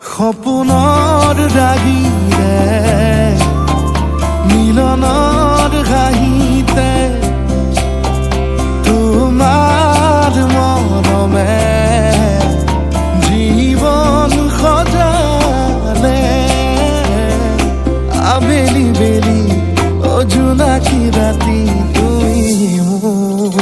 সপোনৰ ৰাগিৰে মিলনৰ ঘাঁহিতে তোমাৰ মৰমে জীৱন সজালে আবেলি বেলি জোনাকী ৰাতি তুমি মোৰ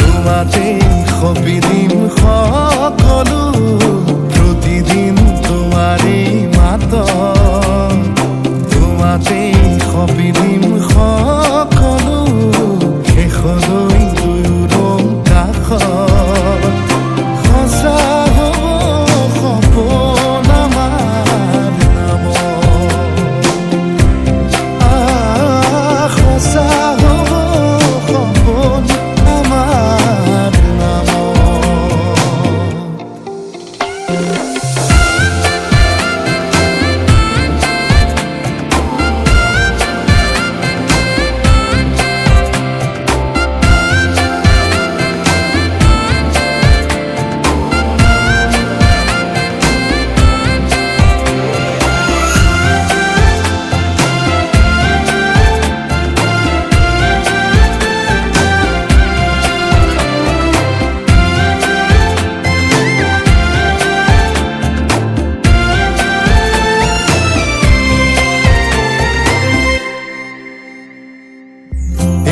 তোমাতে সপি দিম সকলো প্ৰতিদিন তোমাৰে মাত তোমাতে সপি দিম সকলো শেষলৈ দুয়োৰ কাষত সঁচা হ'ব সপোন আমাৰ নামত সঁচা হ'ব সপোন আমাৰ নামত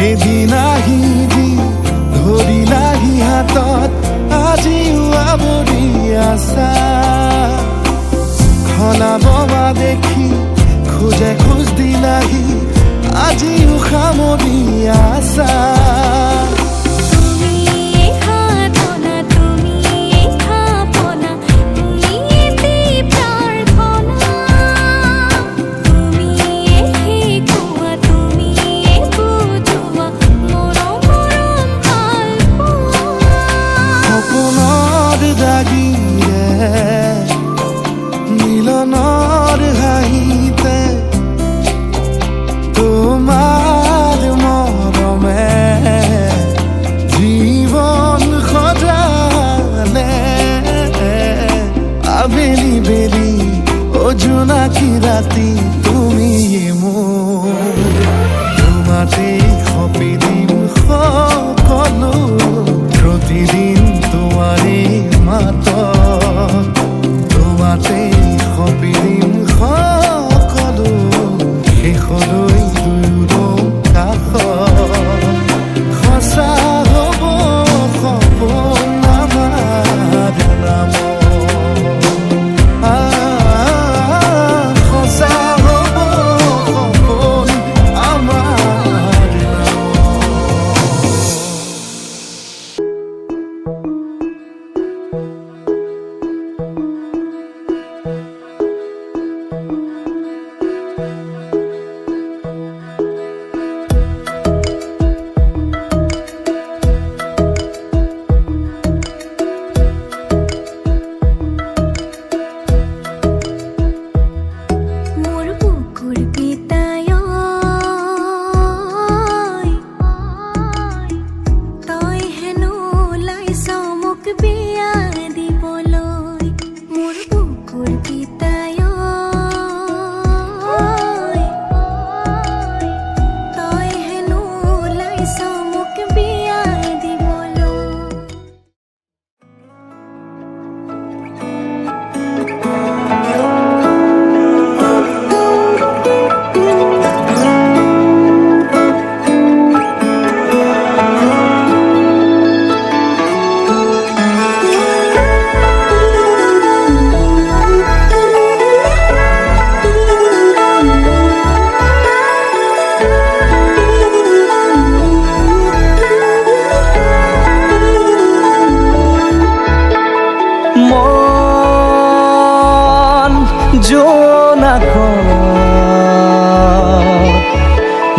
এদিন আহিবি ধৰিলাহি হাতত আজিও আৱৰি আছা খলাব বা দেখি খোজে খোজ দিলাহি আজিও সামৰি আছা মিলনৰ হাঁহিতে তোমাৰ মৰমে জীৱন সজালে আবেলি বেলি জোনাকী ৰাতি তুমি মোৰ তোমাতে সপি দিম সকলো প্ৰতিদিন তোমাৰে মাত তোমাতে সপি দিম সকলো শেষলৈ দুয়োৰ কাষত সঁচা হ'ব সপোন আমাৰ নামত সঁচা হ'ব সপোন আমাৰ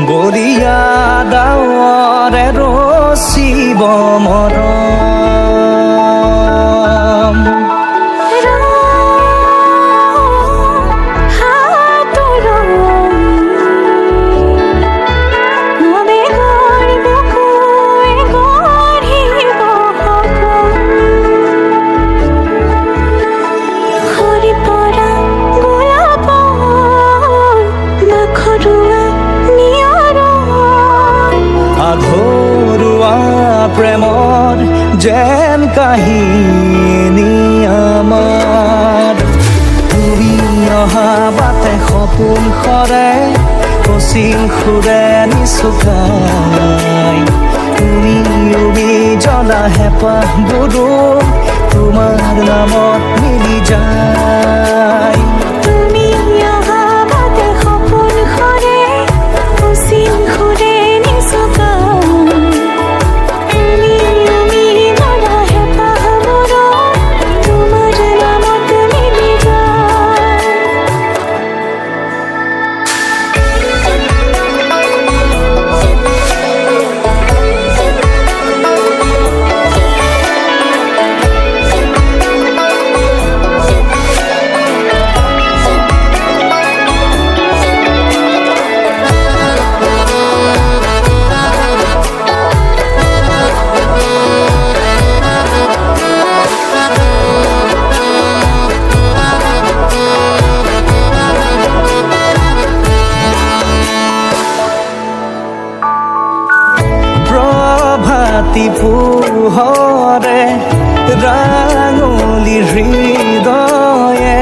বলিয়া ডাৱৰে ৰচিব মৰম আঁতোৱা নিয়ৰৰ আধৰুৱা প্ৰেমত যেন কাহিনী আমাৰ তুমি অহা বাটে সপোন সৰে কচিং সুৰে নিচুকাই তুমি উবি জ্বলা হেঁপাহবোৰো তোমাৰ নামত মিলি যায় তুমি অহা বাটে সপোন সৰে কচিং সুৰে নিচুকাই তুমি উবি জ্বলা হেঁপাহবোৰো তোমাৰ নামত মিলি যায় প্ৰভাতী পোহৰে ৰাঙলী হৃদয়ে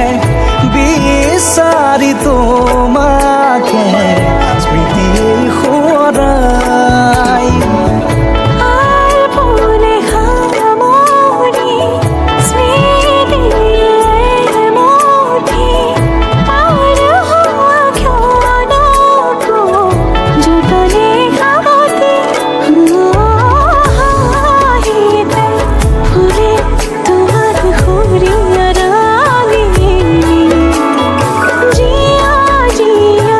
বিচাৰি তোমাকে স্মৃতি সোঁৱৰাই আৰ ফুলে খামনি স্মৃতিয়ে মুঠি পাৰ হোৱা ক্ষণকো যতনে সাৱটি হাঁহিতে ফুলে তোমাক সুৰিয়াৰালি জিয়া জিয়া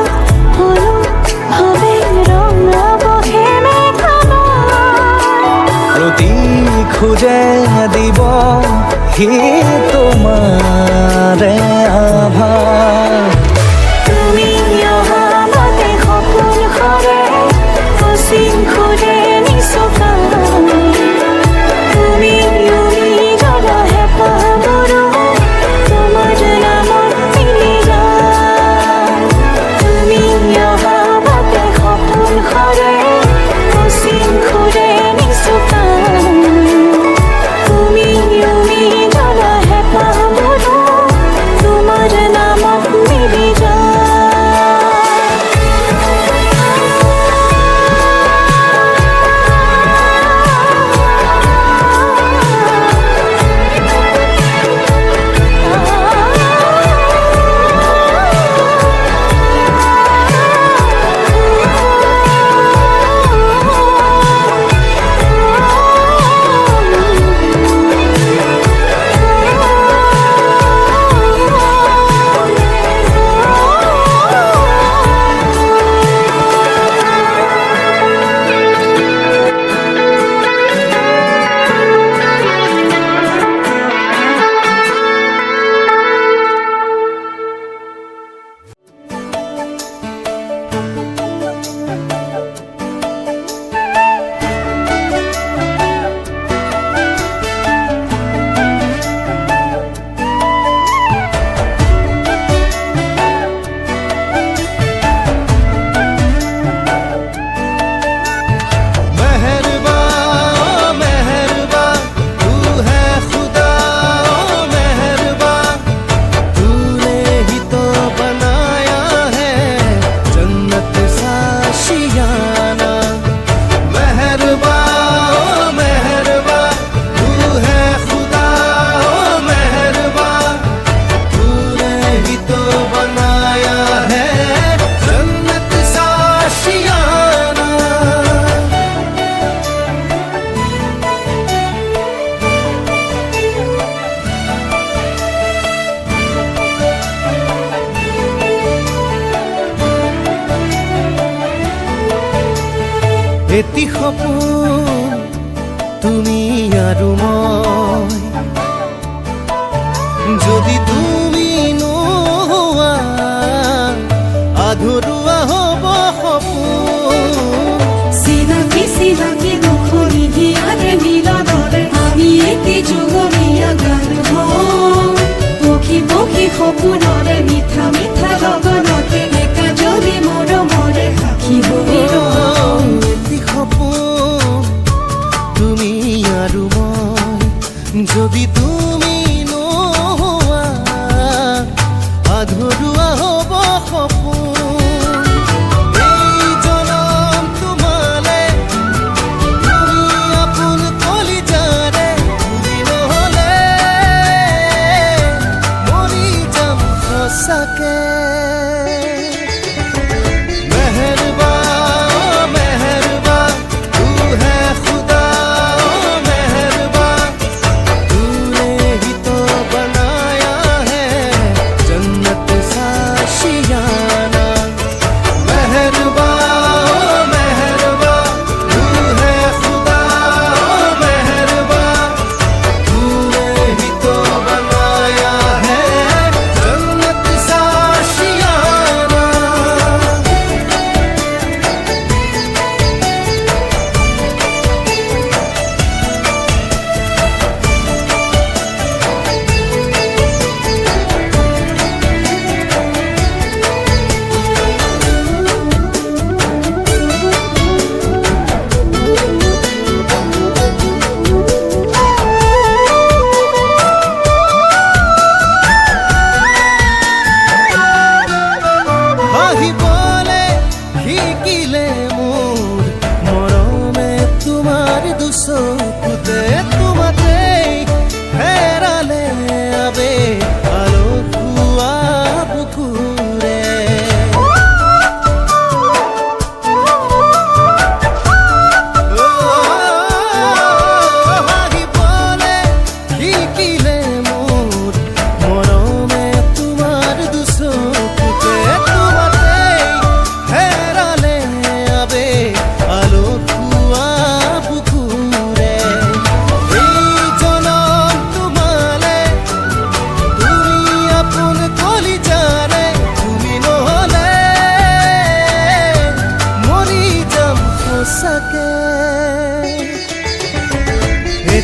হলো হবে ৰঙা বহে মেঘালয় প্ৰতি খোজে দিব সি তোমাৰে আভাস তুমি অহা বাটে সপোন সৰে কচিং সুৰে নিচুকাই তুমি উৰি জ্বলা হেঁপাহবোৰো তোমাৰ নামত মিলি যায় তুমি অহা বাটে সপোন সৰে কচিং সুৰে নিচুকাই তুমি উৰি জ্বলা হেঁপাহবোৰো তোমাৰ নামত মিলি যায় এটি সপোন তুমি আৰু মই যদি তুমি নোহোৱা আধৰুৱা হ'ব সপোন চিনাকি চিনাকি দুখনি হিয়াৰে মিলনৰে আমি এটি যুগমীয়া গান হওঁ পক্ষী পক্ষী সপোনৰে মিঠা মিঠা লগনতে একা যদি মৰমৰ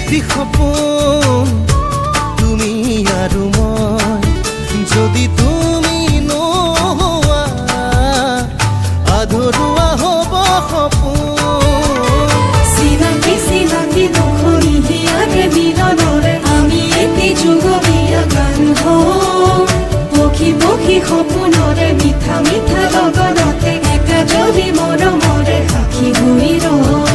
এটি সপোন তুমি আৰু মই যদি তুমি নোহোৱা আধৰুৱা হ'ব সপোন চিনাকি চিনাকি দুখনি হিয়াৰে মিলনৰে আমি এটি যুগমীয়া গান হওঁ পক্ষী পক্ষী সপোনৰে মিঠা মিঠা লগনতে একাজৰি মৰমৰে সাক্ষী হৈ ৰওঁ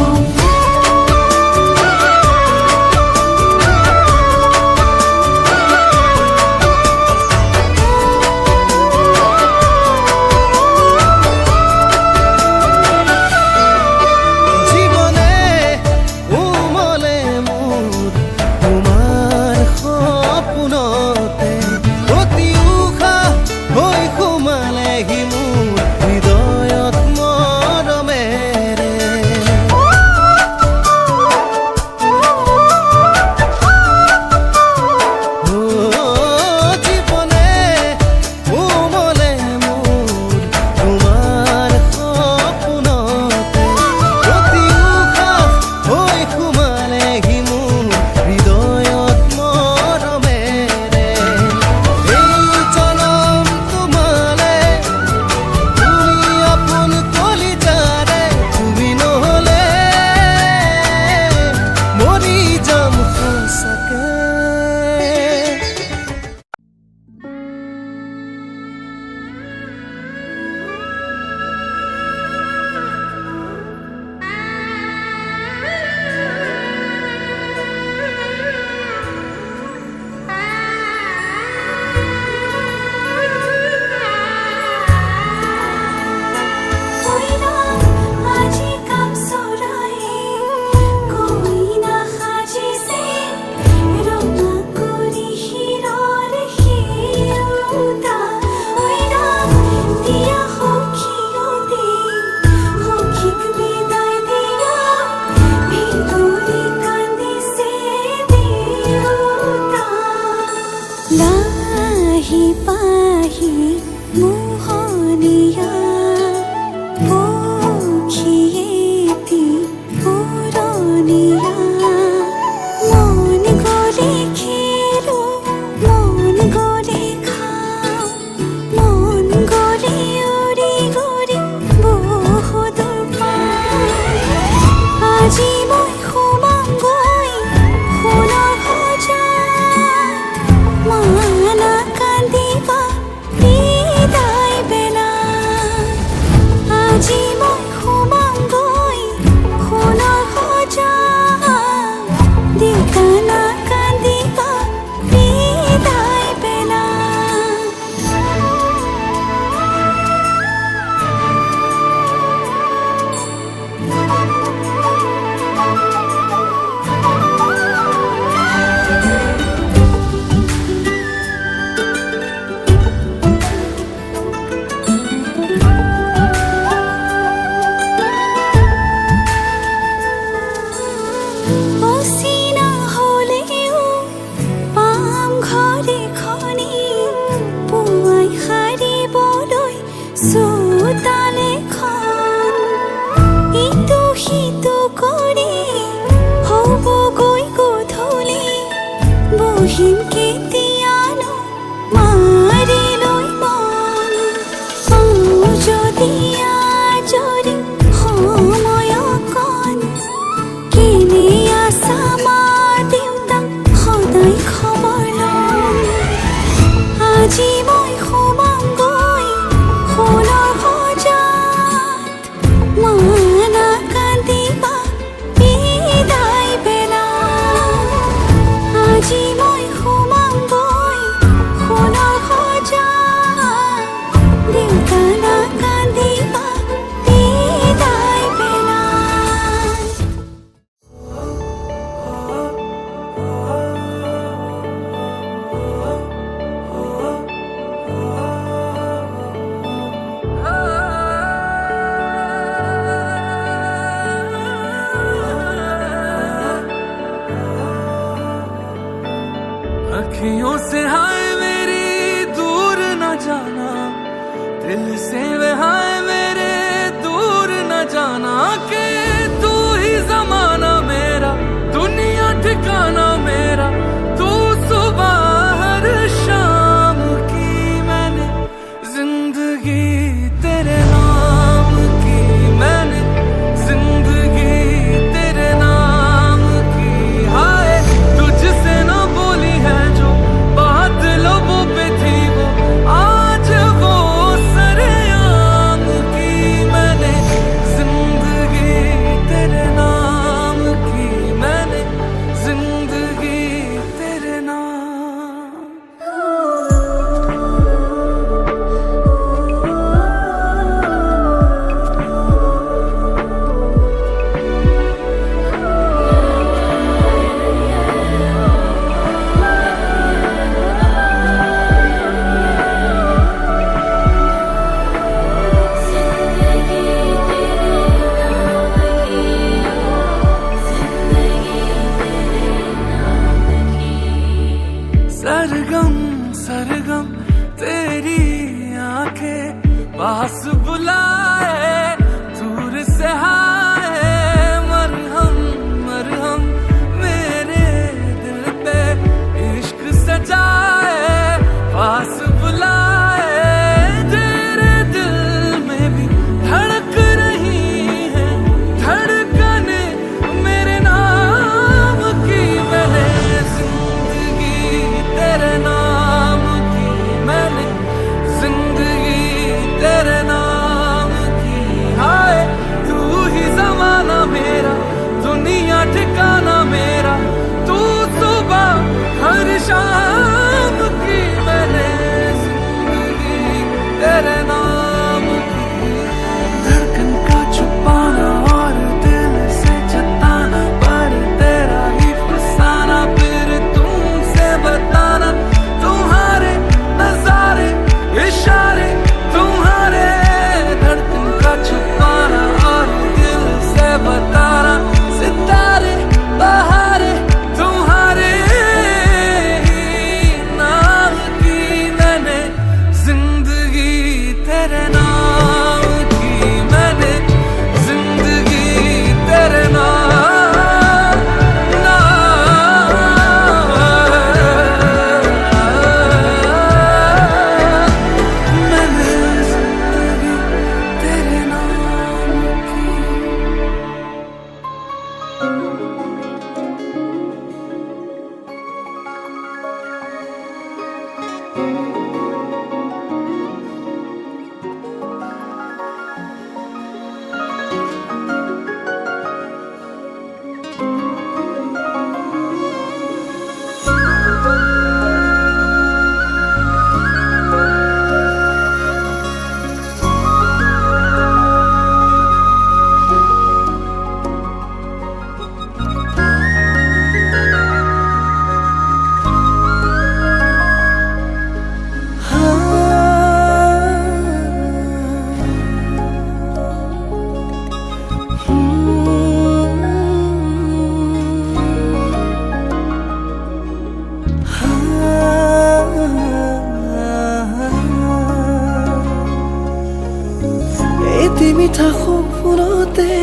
উঠা সপোনতে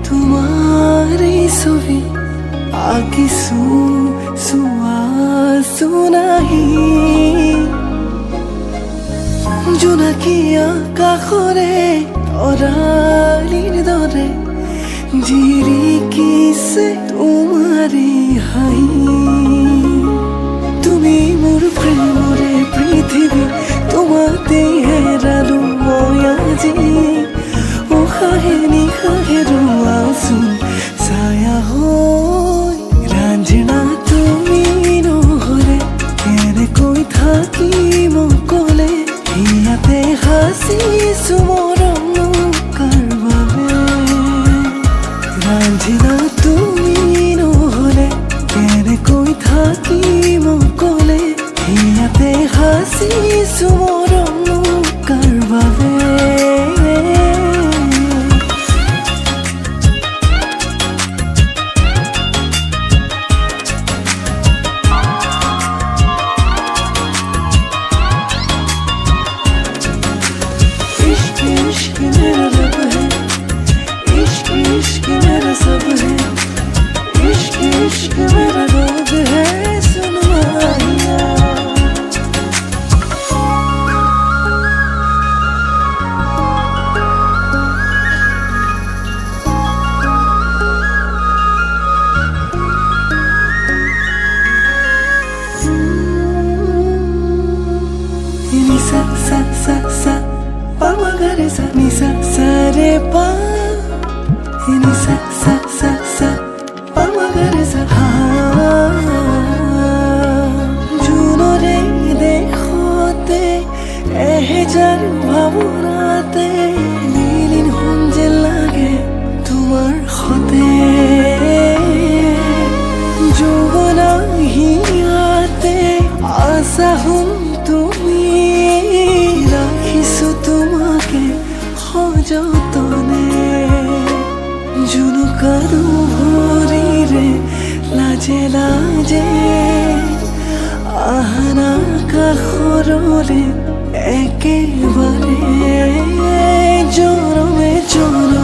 তোমাৰ এই ছবি আঁকিছো চোৱাচো নাহি জোনাকী আকাশৰে তৰালিৰ দৰে জিৰিকিছে তোমাৰে হাঁহি তুমি মোৰ প্ৰেমৰে পৃথিৱী তোমাতে হেৰালো মই আজি উশাহে নিশাহে ৰোৱাচোন ছায়া হৈ ৰাঞ্জনা তুমি নহ'লে কেনেকৈ থাকিম অকলে ইয়াতে সাঁচিছো মৰম কাৰ বাবে ৰাঞ্জনা তুমি নহ'লে কেনেকৈ থাকিম অকলে ইয়াতে সাঁচিছো মৰম কাৰ বাবে इश्क मेरा रब है इश्क मेरा सब है इश्क मेरा रोग है सुन माहिया ni sa sa sa sa pa ma ga re sa ni sa re pa ni sa sa sa sa pa ma ga re sa ha জুনৰে দেখোতে এহেজাৰ ভাৱনাতে নীলিন হন যে লাগে তোমাৰ সতে যৌৱনা হিয়াতে আশা হম তুমি ৰাখিছো তোমাকে সযতনে জুনুকাৰো ভৰিৰে লাজে লাজে আহানা কাষৰলে একেবাৰে জনমে জনমে